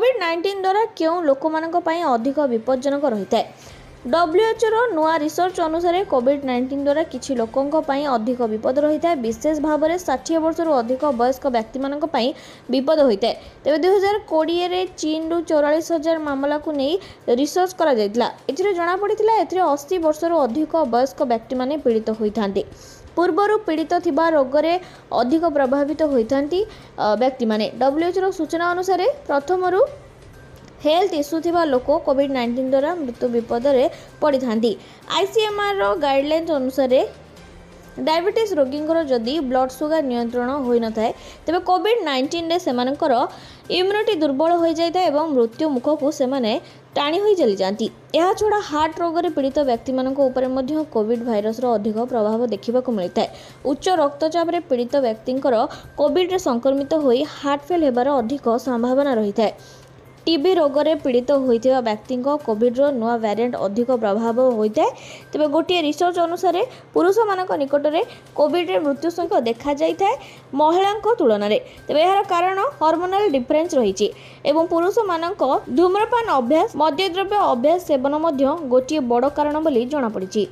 कोविड-19 द्वारा क्यों लोक अधिक विपज्जनक रही है। WHO नुआ रिसर्च अनुसार कोविड-19 द्वारा किछि लोकों अधिक विपद रही है, विशेष भाव में 60 वर्ष अधिक वयस्क व्यक्ति विपद होता है। तेज 2020 में चीन रु 44,000 मामला को नहीं रिसर्च करा जमापड़ा 80 वर्ष अधिक वयस्क व्यक्ति पीड़ित होता पूर्वर पीड़ित थिबा रोग रे अधिक प्रभावित होती व्यक्ति माने। WHO सूचना अनुसार प्रथम हेल्थ इश्यू थिबा लोक कोविड-19 द्वारा मृत्यु विपद में पड़ी था। ICMR गाइडलाइंस अनुसार डायबिटीज रोगी जदि ब्लड सुगर नियंत्रण हो न था तेज कोविड-19 रे सेमानकर इम्यूनिटी दुर्बल हो जाए और मृत्यु मुख को सेमाने टाणी हो चली जाती। यह छड़ा हार्ट रोग रे पीड़ित व्यक्ति कोविड भाइरस अधिक प्रभाव देखा मिलता है। उच्च रक्तचाप रे पीड़ित व्यक्ति कोविड रे संक्रमित होई हार्ट फेल होबार अधिक संभावना रही है। टीबी रोग रे पीड़ित होइथिबा व्यक्ति कोविड रो नुआ वेरिएंट अधिक प्रभाव होता है। तेज गोटे रिसर्च अनुसार पुरुष मान निकट में कोविड रे मृत्यु संख्या देखा जाए महिला तुलन में। तेज यार कारण हार्मोनाल डिफरेंस रही एवं पुरुष मान धूम्रपान अभ्यास मद्यद्रव्य अभ्यास सेवन गोटे बड़ कारण बोली जमापड़ी।